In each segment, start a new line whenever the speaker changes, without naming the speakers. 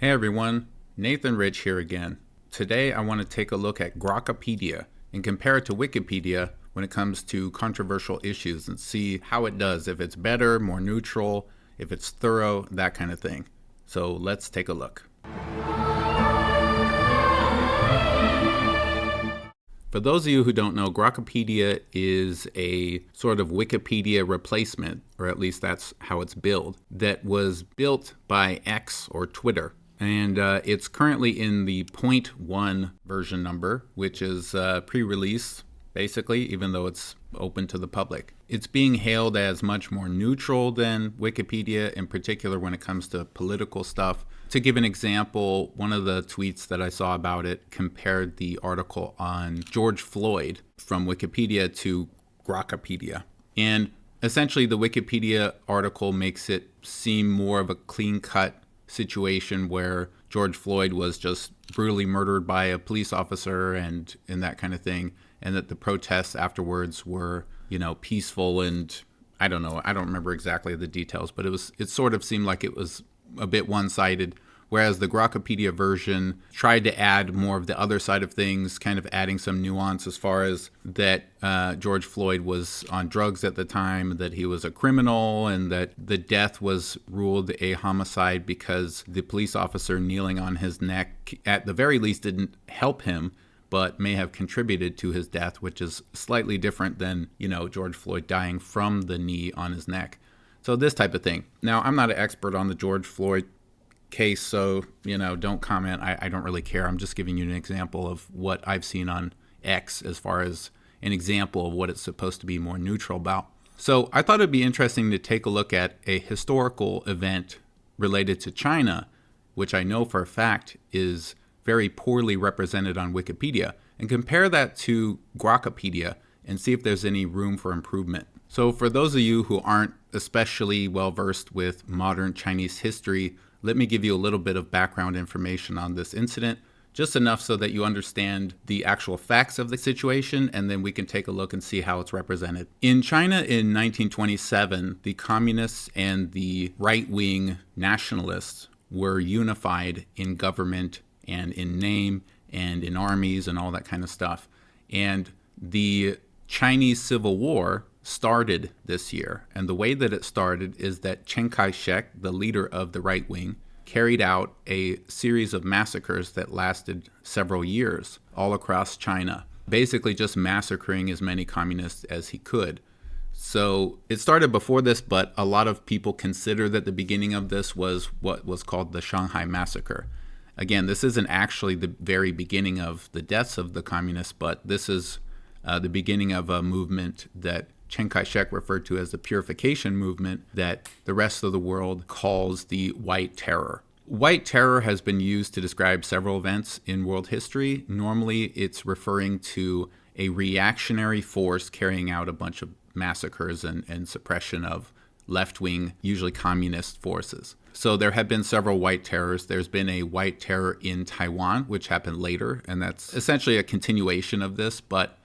Hey everyone, Nathan Rich here again. Today I want to take a look at Grokipedia and compare it to Wikipedia when it comes to controversial issues and see how it does, if it's better, more neutral, if it's thorough, that kind of thing. So let's take a look. For those of you who don't know, Grokipedia is a sort of Wikipedia replacement, or at least that's how it's billed, that was built by X or Twitter. And it's currently in the 0.1 version number, which is pre-release, basically, even though it's open to the public. It's being hailed as much more neutral than Wikipedia, in particular when it comes to political stuff. To give an example, one of the tweets that I saw about it compared the article on George Floyd from Wikipedia to Grokipedia. And essentially, the Wikipedia article makes it seem more of a clean-cut situation where George Floyd was just brutally murdered by a police officer and that kind of thing, and that the protests afterwards were, peaceful and I don't know, I don't remember exactly the details, but it sort of seemed like it was a bit one-sided, whereas the Grokipedia version tried to add more of the other side of things, kind of adding some nuance as far as that George Floyd was on drugs at the time, that he was a criminal, and that the death was ruled a homicide because the police officer kneeling on his neck at the very least didn't help him, but may have contributed to his death, which is slightly different than, George Floyd dying from the knee on his neck. So this type of thing. Now, I'm not an expert on the George Floyd case, so don't comment. I don't really care. I'm just giving you an example of what I've seen on X as far as an example of what it's supposed to be more neutral about. So I thought it'd be interesting to take a look at a historical event related to China, which I know for a fact is very poorly represented on Wikipedia, and compare that to Grokipedia and see if there's any room for improvement. So for those of you who aren't especially well versed with modern Chinese history, let me give you a little bit of background information on this incident, just enough so that you understand the actual facts of the situation, and then we can take a look and see how it's represented. In China in 1927, the communists and the right-wing nationalists were unified in government and in name and in armies and all that kind of stuff. And the Chinese Civil War started this year. And the way that it started is that Chiang Kai-shek, the leader of the right wing, carried out a series of massacres that lasted several years all across China, basically just massacring as many communists as he could. So it started before this, but a lot of people consider that the beginning of this was what was called the Shanghai Massacre. Again, this isn't actually the very beginning of the deaths of the communists, but this is the beginning of a movement that Chiang Kai-shek referred to as the purification movement that the rest of the world calls the White Terror. White Terror has been used to describe several events in world history. Normally, it's referring to a reactionary force carrying out a bunch of massacres and suppression of left-wing, usually communist forces. So there have been several White Terrors. There's been a White Terror in Taiwan, which happened later, and that's essentially a continuation of this, but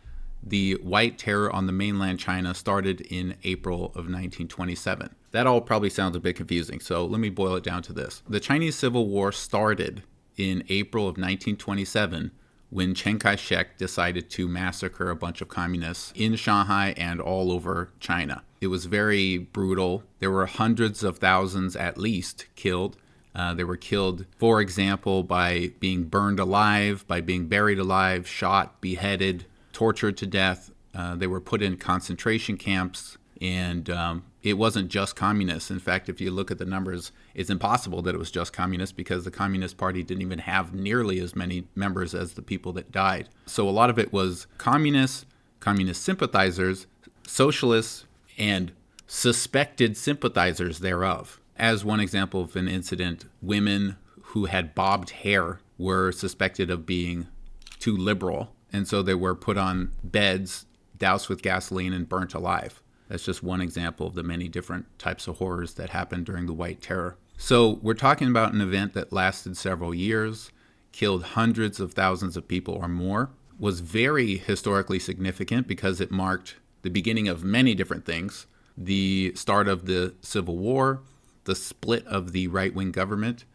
the White Terror on the mainland China started in April of 1927. That all probably sounds a bit confusing, so let me boil it down to this. The Chinese Civil War started in April of 1927 when Chiang Kai-shek decided to massacre a bunch of communists in Shanghai and all over China. It was very brutal. There were hundreds of thousands at least killed. They were killed, for example, by being burned alive, by being buried alive, shot, beheaded, tortured to death. They were put in concentration camps, and it wasn't just communists. In fact, if you look at the numbers, it's impossible that it was just communists because the Communist Party didn't even have nearly as many members as the people that died. So a lot of it was communists, communist sympathizers, socialists, and suspected sympathizers thereof. As one example of an incident, women who had bobbed hair were suspected of being too liberal, and so they were put on beds, doused with gasoline, and burnt alive. That's just one example of the many different types of horrors that happened during the White Terror. So we're talking about an event that lasted several years, killed hundreds of thousands of people or more, was very historically significant because it marked the beginning of many different things: the start of the Civil War, the split of the right-wing government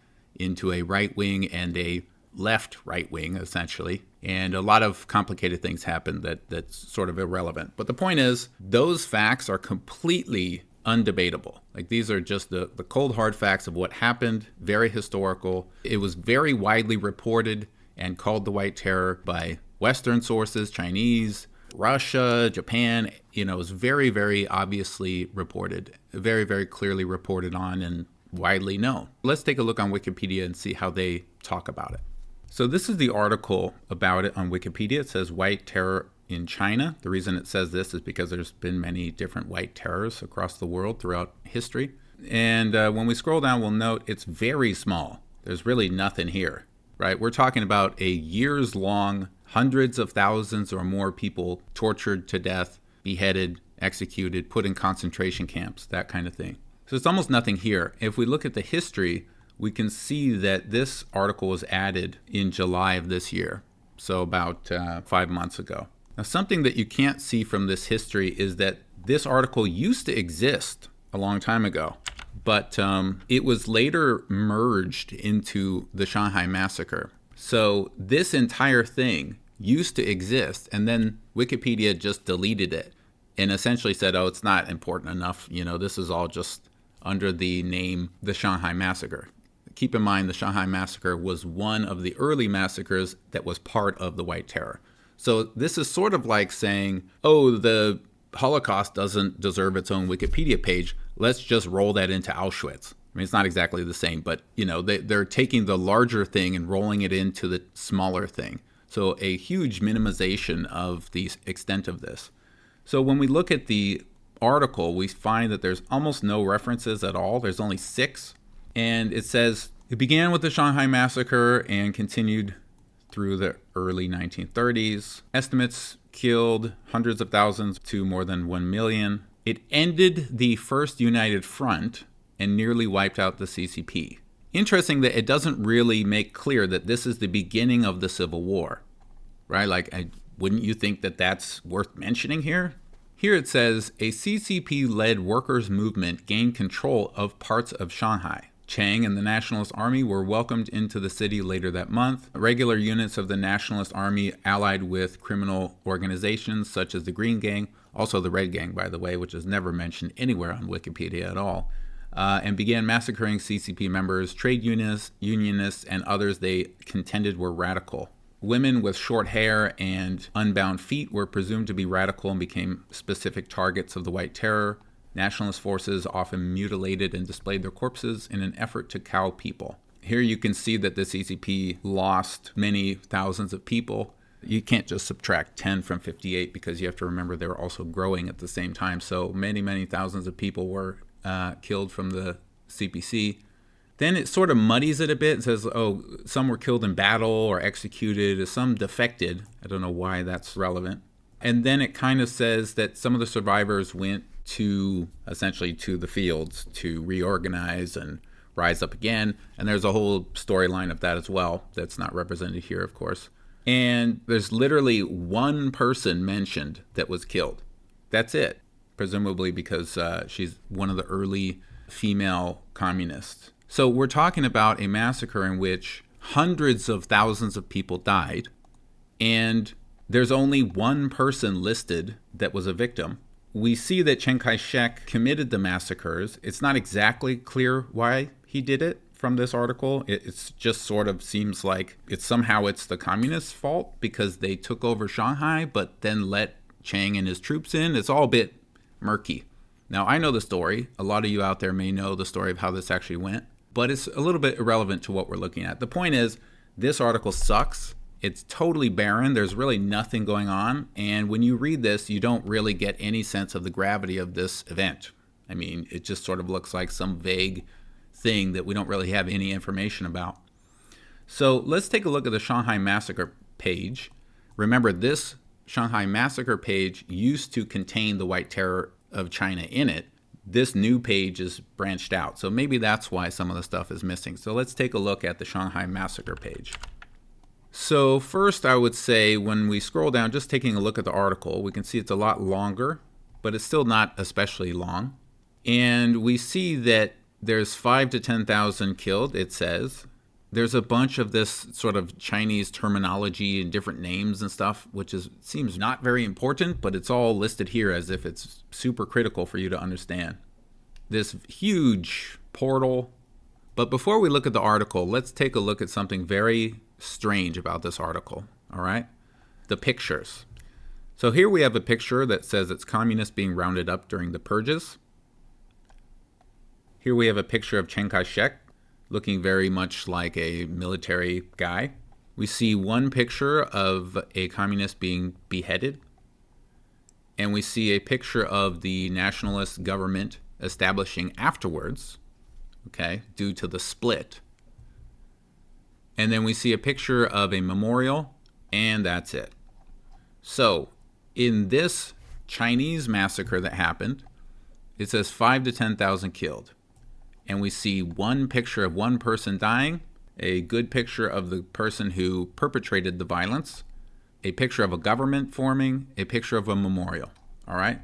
into a right wing and a left right wing, essentially. And a lot of complicated things happened that's sort of irrelevant. But the point is, those facts are completely undebatable. Like, these are just the cold hard facts of what happened, very historical. It was very widely reported and called the White Terror by Western sources, Chinese, Russia, Japan. It was very, very obviously reported, very, very clearly reported on and widely known. Let's take a look on Wikipedia and see how they talk about it. So this is the article about it on Wikipedia. It says White Terror in China. The reason it says this is because there's been many different white terrors across the world throughout history. And when we scroll down, we'll note it's very small. There's really nothing here, right? We're talking about a years-long, hundreds of thousands or more people tortured to death, beheaded, executed, put in concentration camps, that kind of thing. So it's almost nothing here. If we look at the history, we can see that this article was added in July of this year, so about 5 months ago. Now, something that you can't see from this history is that this article used to exist a long time ago, but it was later merged into the Shanghai Massacre. So this entire thing used to exist, and then Wikipedia just deleted it and essentially said, oh, it's not important enough. This is all just under the name the Shanghai Massacre. Keep in mind, the Shanghai Massacre was one of the early massacres that was part of the White Terror. So this is sort of like saying, oh, the Holocaust doesn't deserve its own Wikipedia page. Let's just roll that into Auschwitz. I mean, it's not exactly the same, but they're taking the larger thing and rolling it into the smaller thing. So a huge minimization of the extent of this. So when we look at the article, we find that there's almost no references at all. There's only 6. And it says, it began with the Shanghai Massacre and continued through the early 1930s. Estimates killed hundreds of thousands to more than 1 million. It ended the First United Front and nearly wiped out the CCP. Interesting that it doesn't really make clear that this is the beginning of the Civil War, right? Like, wouldn't you think that that's worth mentioning here? Here it says, a CCP-led workers' movement gained control of parts of Shanghai. Cheng and the Nationalist Army were welcomed into the city later that month. Regular units of the Nationalist Army allied with criminal organizations such as the Green Gang, also the Red Gang, by the way, which is never mentioned anywhere on Wikipedia at all, and began massacring CCP members, trade unionists, and others they contended were radical. Women with short hair and unbound feet were presumed to be radical and became specific targets of the White Terror. Nationalist forces often mutilated and displayed their corpses in an effort to cow people. Here you can see that the CCP lost many thousands of people. You can't just subtract 10 from 58 because you have to remember they were also growing at the same time. So many, many thousands of people were killed from the CPC. Then it sort of muddies it a bit. It says, oh, some were killed in battle or executed, some defected. I don't know why that's relevant. And then it kind of says that some of the survivors went essentially to the fields to reorganize and rise up again. And there's a whole storyline of that as well that's not represented here, of course. And there's literally one person mentioned that was killed. That's it, presumably because she's one of the early female communists. So we're talking about a massacre in which hundreds of thousands of people died, and there's only one person listed that was a victim. We see that Chiang Kai-shek committed the massacres. It's not exactly clear why he did it from this article. It's just sort of seems like it's the communists' fault because they took over Shanghai, but then let Chiang and his troops in. It's all a bit murky. Now, I know the story. A lot of you out there may know the story of how this actually went, but it's a little bit irrelevant to what we're looking at. The point is, this article sucks. It's totally barren. There's really nothing going on. And when you read this, you don't really get any sense of the gravity of this event. I mean, it just sort of looks like some vague thing that we don't really have any information about. So let's take a look at the Shanghai Massacre page. Remember, this Shanghai Massacre page used to contain the White Terror of China in it. This new page is branched out. So maybe that's why some of the stuff is missing. So let's take a look at the Shanghai Massacre page. So first, I would say when we scroll down, just taking a look at the article, we can see it's a lot longer, but it's still not especially long. And we see that there's 5,000 to 10,000 killed, it says. there's a bunch of this sort of Chinese terminology and different names and stuff, which seems not very important, but it's all listed here as if it's super critical for you to understand. This huge portal. But before we look at the article, let's take a look at something very strange about this article, all right? The pictures. So here we have a picture that says it's communists being rounded up during the purges. Here we have a picture of Chiang Kai-shek, looking very much like a military guy. We see one picture of a communist being beheaded. And we see a picture of the nationalist government establishing afterwards, okay, due to the split. And then we see a picture of a memorial, and that's it. So, in this Chinese massacre that happened, it says 5 to 10,000 killed. And we see one picture of one person dying, a good picture of the person who perpetrated the violence, a picture of a government forming, a picture of a memorial. All right?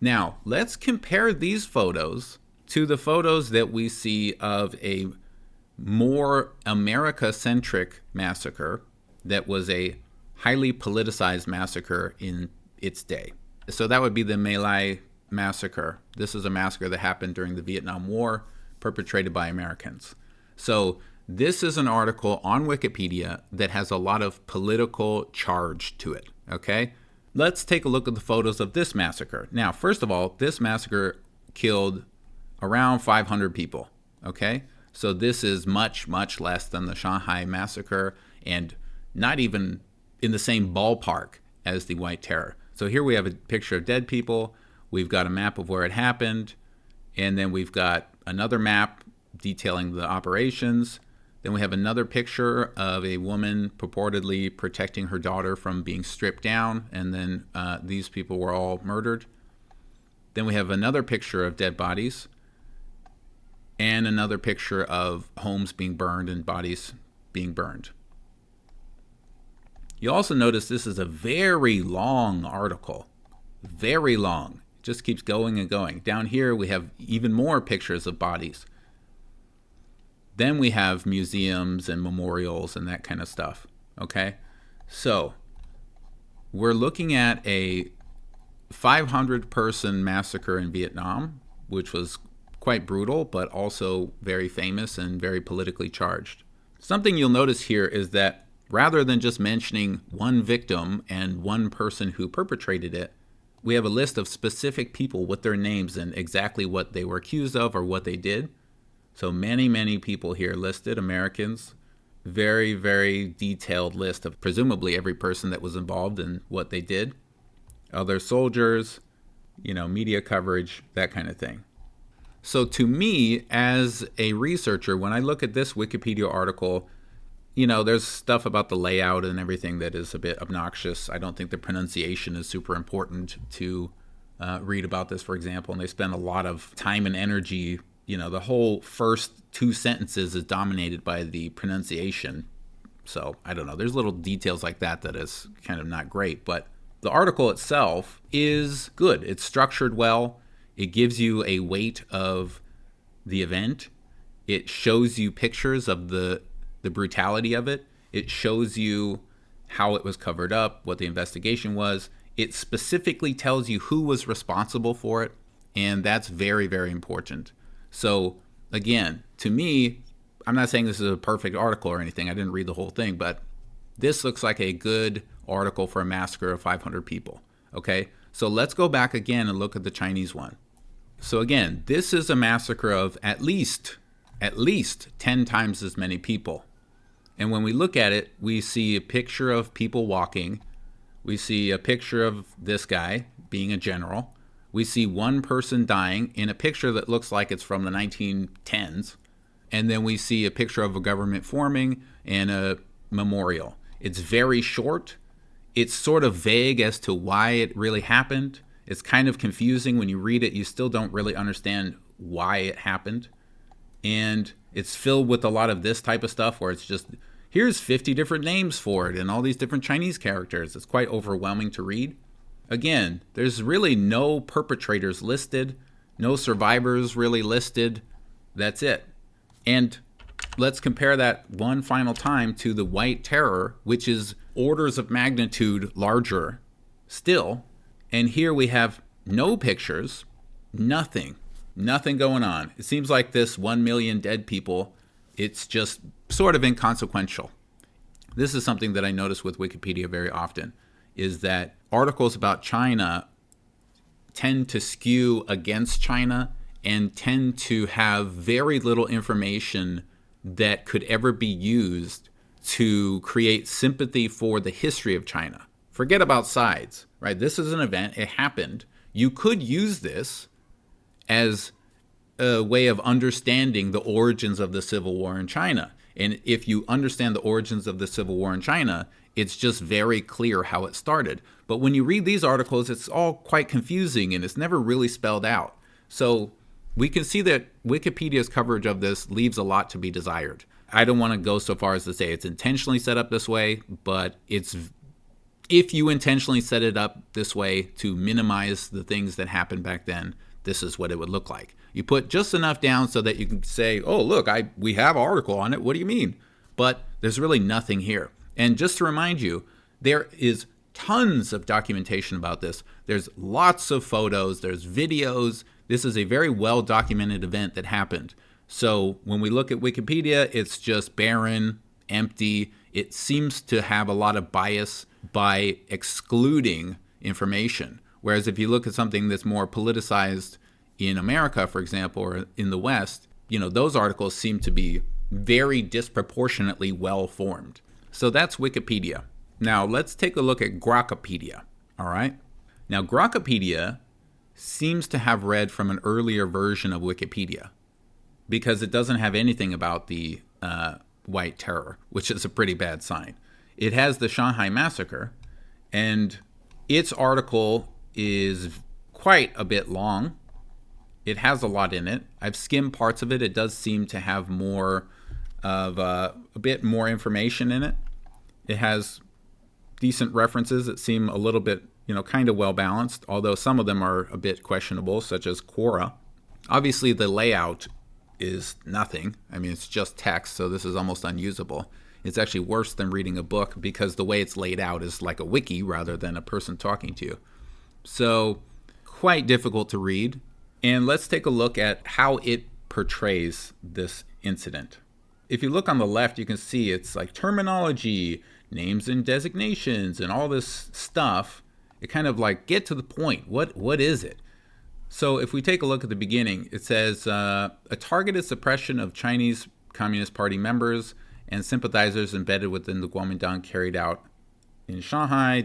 Now, let's compare these photos to the photos that we see of a more America-centric massacre that was a highly politicized massacre in its day. So that would be the My Lai massacre. This is a massacre that happened during the Vietnam War, perpetrated by Americans. So this is an article on Wikipedia that has a lot of political charge to it, okay? Let's take a look at the photos of this massacre. Now, first of all, this massacre killed around 500 people, okay? So this is much, much less than the Shanghai massacre and not even in the same ballpark as the White Terror. So here we have a picture of dead people. We've got a map of where it happened. And then we've got another map detailing the operations. Then we have another picture of a woman purportedly protecting her daughter from being stripped down. And then these people were all murdered. Then we have another picture of dead bodies. And another picture of homes being burned and bodies being burned. You also notice this is a very long article. Very long. It just keeps going and going. Down here we have even more pictures of bodies. Then we have museums and memorials and that kind of stuff. Okay? So, we're looking at a 500-person massacre in Vietnam, which was quite brutal, but also very famous and very politically charged. Something you'll notice here is that rather than just mentioning one victim and one person who perpetrated it, we have a list of specific people with their names and exactly what they were accused of or what they did. So many, many people here listed, Americans. Very, very detailed list of presumably every person that was involved and what they did. Other soldiers, media coverage, that kind of thing. So to me, as a researcher, when I look at this Wikipedia article, there's stuff about the layout and everything that is a bit obnoxious. I don't think the pronunciation is super important to read about this, for example. And they spend a lot of time and energy. The whole first 2 sentences is dominated by the pronunciation. So I don't know. There's little details like that is kind of not great. But the article itself is good. It's structured well. It gives you a weight of the event. It shows you pictures of the brutality of it. It shows you how it was covered up, what the investigation was. It specifically tells you who was responsible for it, and that's very, very important. So, again, to me, I'm not saying this is a perfect article or anything. I didn't read the whole thing, but this looks like a good article for a massacre of 500 people, okay? So let's go back again and look at the Chinese one. So again, this is a massacre of at least 10 times as many people. And when we look at it, we see a picture of people walking. We see a picture of this guy being a general. We see one person dying in a picture that looks like it's from the 1910s. And then we see a picture of a government forming and a memorial. It's very short. It's sort of vague as to why it really happened. It's kind of confusing when you read it. You still don't really understand why it happened. And it's filled with a lot of this type of stuff where it's just, here's 50 different names for it and all these different Chinese characters. It's quite overwhelming to read. Again, there's really no perpetrators listed, no survivors really listed. That's it. And let's compare that one final time to the White Terror, which is orders of magnitude larger still. And here we have no pictures, nothing going on. It seems like this 1 million dead people, it's just sort of inconsequential. This is something that I notice with Wikipedia very often, is that articles about China tend to skew against China and tend to have very little information that could ever be used to create sympathy for the history of China. Forget about sides, right? This is an event. It happened. You could use this as a way of understanding the origins of the Civil War in China. And if you understand the origins of the Civil War in China, it's just very clear how it started. But when you read these articles, it's all quite confusing and it's never really spelled out. So we can see that Wikipedia's coverage of this leaves a lot to be desired. I don't want to go so far as to say it's intentionally set up this way, but if you intentionally set it up this way to minimize the things that happened back then, this is what it would look like. You put just enough down so that you can say, oh, look, we have an article on it. What do you mean? But there's really nothing here. And just to remind you, there is tons of documentation about this. There's lots of photos. There's videos. This is a very well-documented event that happened. So when we look at Wikipedia, it's just barren, empty. It seems to have a lot of bias by excluding information. Whereas if you look at something that's more politicized in America, for example, or in the West, those articles seem to be very disproportionately well-formed. So that's Wikipedia. Now let's take a look at Grokipedia, all right? Now Grokipedia seems to have read from an earlier version of Wikipedia because it doesn't have anything about the White Terror, which is a pretty bad sign. It has the Shanghai Massacre, and its article is quite a bit long. It has a lot in it. I've skimmed parts of it. It does seem to have more of a bit more information in it. It has decent references that seem a little bit, kind of well balanced, although some of them are a bit questionable, such as Quora. Obviously, the layout is nothing. I mean, it's just text, so this is almost unusable. It's actually worse than reading a book because the way it's laid out is like a wiki rather than a person talking to you. So, quite difficult to read. And let's take a look at how it portrays this incident. If you look on the left, you can see it's like terminology, names and designations, and all this stuff. It kind of like, get to the point. What is it? So if we take a look at the beginning, it says a targeted suppression of Chinese Communist Party members and sympathizers embedded within the Kuomintang carried out in Shanghai,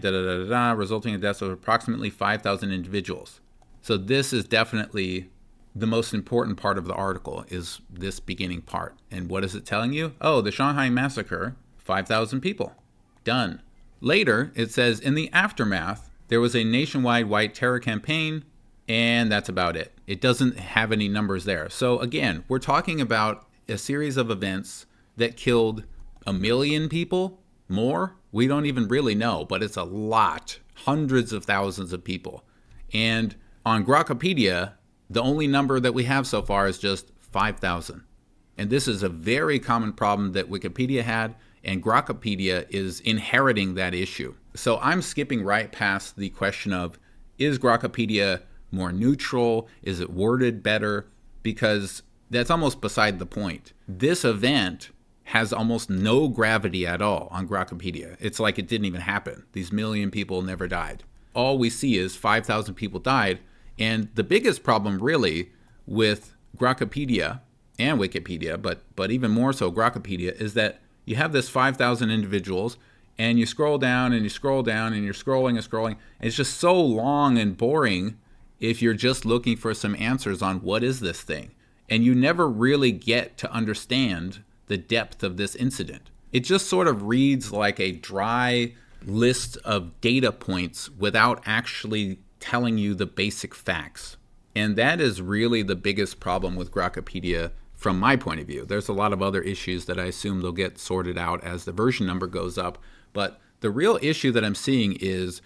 resulting in the deaths of approximately 5,000 individuals. So this is definitely the most important part of the article, is this beginning part. And what is it telling you? Oh, the Shanghai Massacre, 5,000 people. Done. Later, it says, in the aftermath, there was a nationwide White Terror campaign, and that's about it. It doesn't have any numbers there. So again, we're talking about a series of events that killed 1 million people, more. We don't even really know, but it's a lot, hundreds of thousands of people. And on Grokipedia, the only number that we have so far is just 5,000. And this is a very common problem that Wikipedia had, and Grokipedia is inheriting that issue. So I'm skipping right past the question of, is Grokipedia more neutral? Is it worded better? Because that's almost beside the point. This event has almost no gravity at all on Grokipedia. It's like it didn't even happen. These 1 million people never died. All we see is 5,000 people died. And the biggest problem really with Grokipedia and Wikipedia, but even more so Grokipedia, is that you have this 5,000 individuals and you scroll down and you scroll down and you're scrolling and scrolling. And it's just so long and boring if you're just looking for some answers on what is this thing. And you never really get to understand the depth of this incident. It just sort of reads like a dry list of data points without actually telling you the basic facts. And that is really the biggest problem with Grokipedia from my point of view. There's a lot of other issues that I assume they'll get sorted out as the version number goes up. But the real issue that I'm seeing is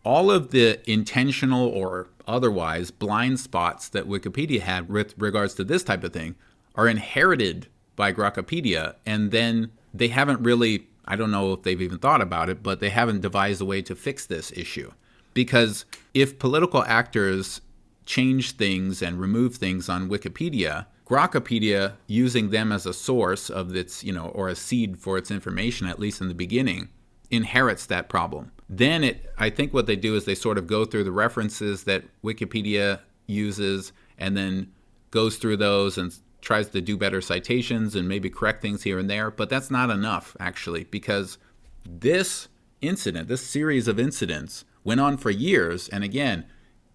all of the intentional or otherwise blind spots that Wikipedia had with regards to this type of thing are inherited by Grokipedia, and then they haven't really, I don't know if they've even thought about it, but they haven't devised a way to fix this issue. Because if political actors change things and remove things on Wikipedia, Grokipedia, using them as a source of its, or a seed for its information, at least in the beginning, inherits that problem. Then I think what they do is they sort of go through the references that Wikipedia uses and then goes through those and tries to do better citations and maybe correct things here and there. But that's not enough, actually, because this series of incidents went on for years, and again,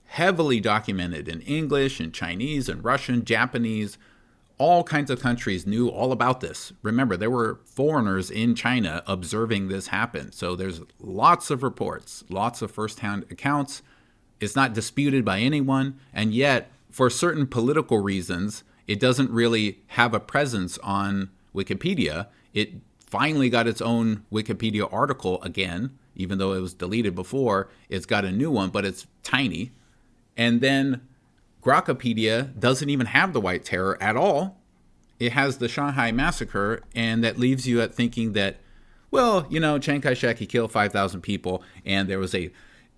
heavily documented in English and Chinese and Russian, Japanese. All kinds of countries knew all about this. Remember, there were foreigners in China observing this happen. So there's lots of reports, lots of firsthand accounts. It's not disputed by anyone. And yet, for certain political reasons, it doesn't really have a presence on Wikipedia. It finally got its own Wikipedia article again, even though it was deleted before. It's got a new one, but it's tiny. And then Grokipedia doesn't even have the White Terror at all. It has the Shanghai Massacre, and that leaves you at thinking that, well, Chiang Kai-shek, he killed 5,000 people, and there was a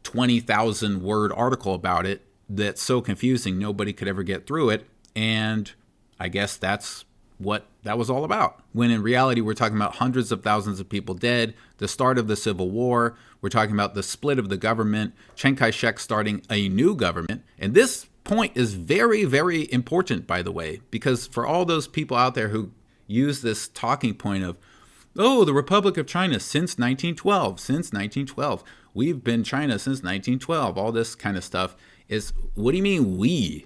20,000 word article about it that's so confusing nobody could ever get through it, and I guess that's what that was all about. When in reality, we're talking about hundreds of thousands of people dead, the start of the Civil War, we're talking about the split of the government, Chiang Kai-shek starting a new government. And this point is very, very important, by the way, because for all those people out there who use this talking point of, oh, the Republic of China since 1912, we've been China since 1912, all this kind of stuff is, what do you mean we?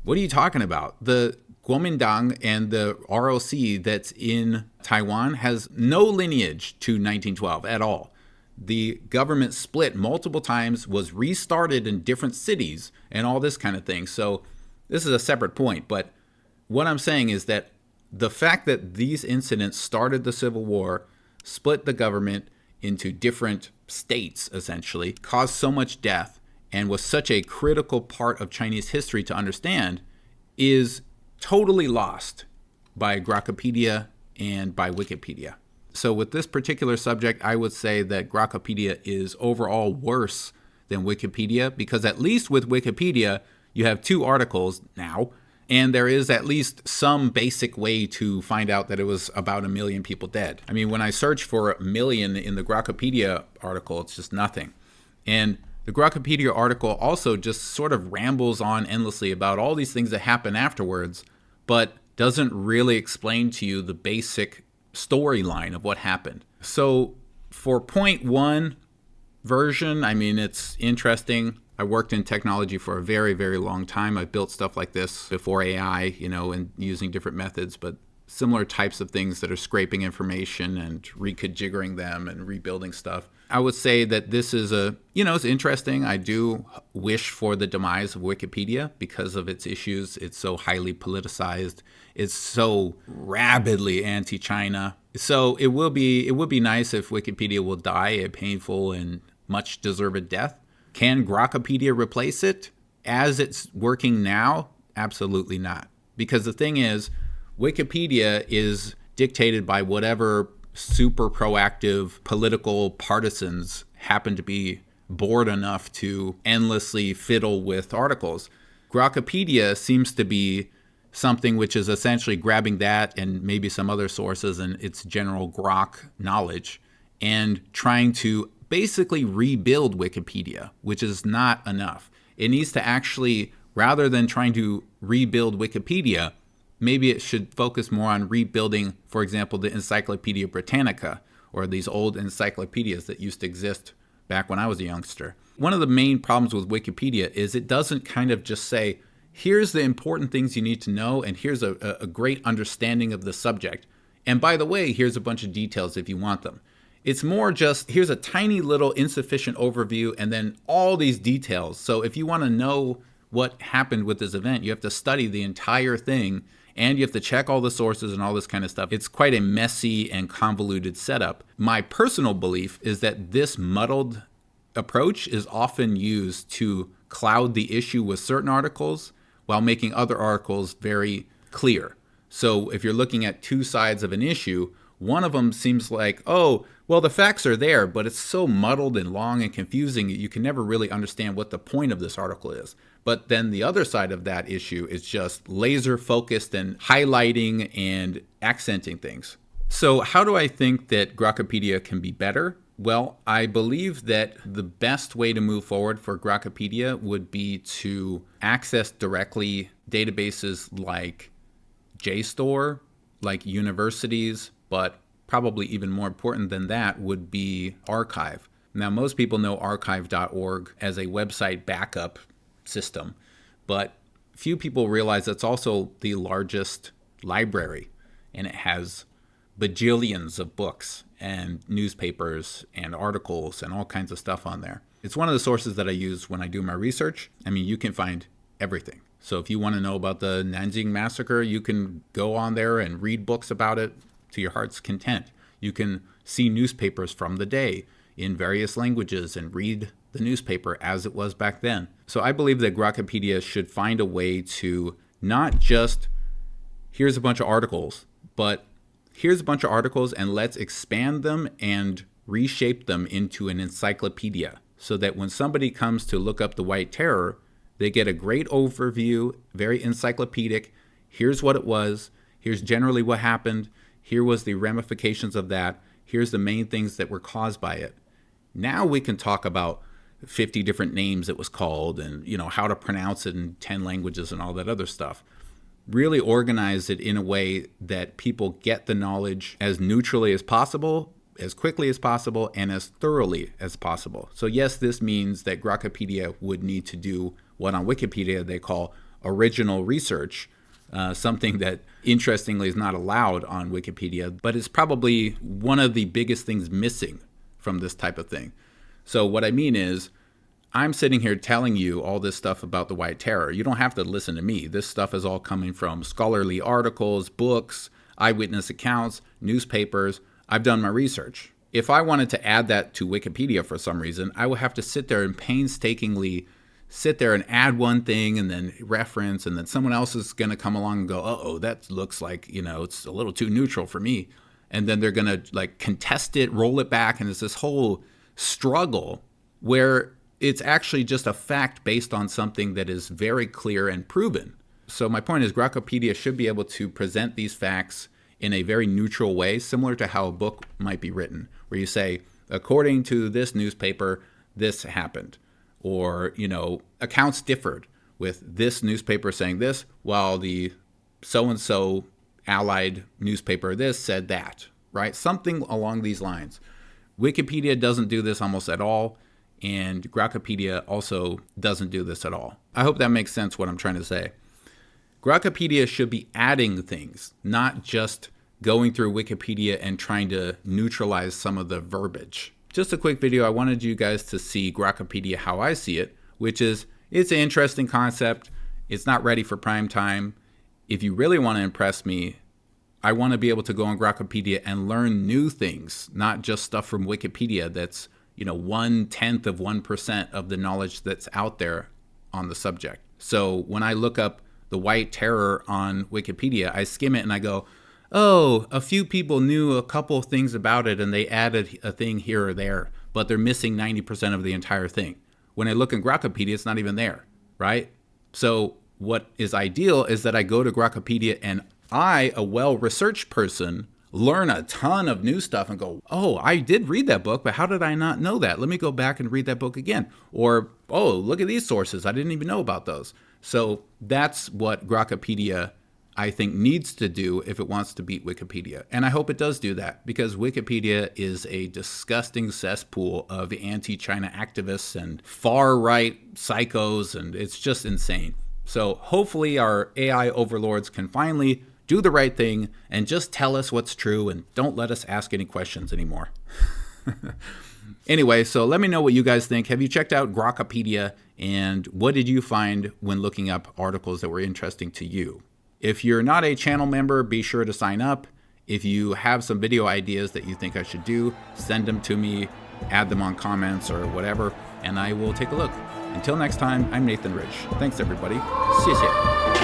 What are you talking about? The Kuomintang and the ROC that's in Taiwan has no lineage to 1912 at all. The government split multiple times, was restarted in different cities, and all this kind of thing. So this is a separate point. But what I'm saying is that the fact that these incidents started the Civil War, split the government into different states, essentially, caused so much death, and was such a critical part of Chinese history to understand, is totally lost by Grokipedia and by Wikipedia. So with this particular subject, I would say that Grokipedia is overall worse than Wikipedia, because at least with Wikipedia, you have 2 articles now, and there is at least some basic way to find out that it was about 1 million people dead. I mean, when I search for 1 million in the Grokipedia article, it's just nothing. And the Grokipedia article also just sort of rambles on endlessly about all these things that happen afterwards, but doesn't really explain to you the basic storyline of what happened. So for point 1 version, I mean, it's interesting. I worked in technology for a very, very long time. I built stuff like this before AI, and using different methods, but similar types of things that are scraping information and reconfiguring them and rebuilding stuff. I would say that this is it's interesting. I do wish for the demise of Wikipedia because of its issues. It's so highly politicized. It's so rabidly anti-China. So it would be nice if Wikipedia will die a painful and much deserved death. Can Grokipedia replace it as it's working now? Absolutely not. Because the thing is, Wikipedia is dictated by whatever super proactive political partisans happen to be bored enough to endlessly fiddle with articles. Grokipedia seems to be something which is essentially grabbing that and maybe some other sources and its general grok knowledge and trying to basically rebuild Wikipedia, which is not enough. It needs to actually, rather than trying to rebuild Wikipedia, maybe it should focus more on rebuilding, for example, the Encyclopedia Britannica, or these old encyclopedias that used to exist back when I was a youngster. One of the main problems with Wikipedia is it doesn't kind of just say, here's the important things you need to know, and here's a great understanding of the subject. And by the way, here's a bunch of details if you want them. It's more just, here's a tiny little insufficient overview, and then all these details. So if you want to know what happened with this event, you have to study the entire thing, and you have to check all the sources and all this kind of stuff. It's quite a messy and convoluted setup. My personal belief is that this muddled approach is often used to cloud the issue with certain articles while making other articles very clear. So if you're looking at two sides of an issue, one of them seems like, oh, well, the facts are there, but it's so muddled and long and confusing, you can never really understand what the point of this article is. But then the other side of that issue is just laser focused and highlighting and accenting things. So how do I think that Grokipedia can be better? Well, I believe that the best way to move forward for Grokipedia would be to access directly databases like JSTOR, like universities, but probably even more important than that would be Archive. Now, most people know archive.org as a website backup system, but few people realize it's also the largest library, and it has bajillions of books and newspapers and articles and all kinds of stuff on there. It's one of the sources that I use when I do my research. I mean, you can find everything. So if you want to know about the Nanjing massacre, you can go on there and read books about it to your heart's content. You can see newspapers from the day in various languages and read the newspaper as it was back then. So I believe that Grokipedia should find a way to not just, here's a bunch of articles, but here's a bunch of articles and let's expand them and reshape them into an encyclopedia so that when somebody comes to look up the White Terror, they get a great overview, very encyclopedic. Here's what it was. Here's generally what happened. Here was the ramifications of that. Here's the main things that were caused by it. Now we can talk about 50 different names it was called and, how to pronounce it in 10 languages and all that other stuff. Really organize it in a way that people get the knowledge as neutrally as possible, as quickly as possible, and as thoroughly as possible. So yes, this means that Grokipedia would need to do what on Wikipedia they call original research, something that interestingly is not allowed on Wikipedia, but is probably one of the biggest things missing from this type of thing. So what I mean is, I'm sitting here telling you all this stuff about the White Terror. You don't have to listen to me. This stuff is all coming from scholarly articles, books, eyewitness accounts, newspapers. I've done my research. If I wanted to add that to Wikipedia for some reason, I would have to sit there and painstakingly sit there and add one thing and then reference, and then someone else is going to come along and go, uh-oh, that looks like, it's a little too neutral for me. And then they're going to contest it, roll it back, and it's this whole struggle where it's actually just a fact based on something that is very clear and proven. So my point is Grokipedia should be able to present these facts in a very neutral way, similar to how a book might be written, where you say, according to this newspaper, this happened. Or, accounts differed with this newspaper saying this, while the so-and-so allied newspaper this said that, right? Something along these lines. Wikipedia doesn't do this almost at all, and Grokipedia also doesn't do this at all. I hope that makes sense what I'm trying to say. Grokipedia should be adding things, not just going through Wikipedia and trying to neutralize some of the verbiage. Just a quick video. I wanted you guys to see Grokipedia how I see it, which is it's an interesting concept. It's not ready for prime time. If you really want to impress me, I want to be able to go on Grokipedia and learn new things, not just stuff from Wikipedia that's 1/10 of 1% of the knowledge that's out there on the subject. So when I look up the White Terror on Wikipedia, I skim it and I go, oh, a few people knew a couple of things about it and they added a thing here or there, but they're missing 90% of the entire thing. When I look in Grokipedia, it's not even there, right? So what is ideal is that I go to Grokipedia and I, a well-researched person, learn a ton of new stuff and go, oh, I did read that book, but how did I not know that? Let me go back and read that book again. Or, oh, look at these sources. I didn't even know about those. So that's what Grokipedia, I think, needs to do if it wants to beat Wikipedia. And I hope it does do that, because Wikipedia is a disgusting cesspool of anti-China activists and far-right psychos, and it's just insane. So hopefully our AI overlords can finally do the right thing and just tell us what's true and don't let us ask any questions anymore. Anyway, so let me know what you guys think. Have you checked out Grokipedia, and what did you find when looking up articles that were interesting to you? If you're not a channel member, be sure to sign up. If you have some video ideas that you think I should do, send them to me, add them on comments or whatever, and I will take a look. Until next time, I'm Nathan Rich. Thanks, everybody. 谢谢.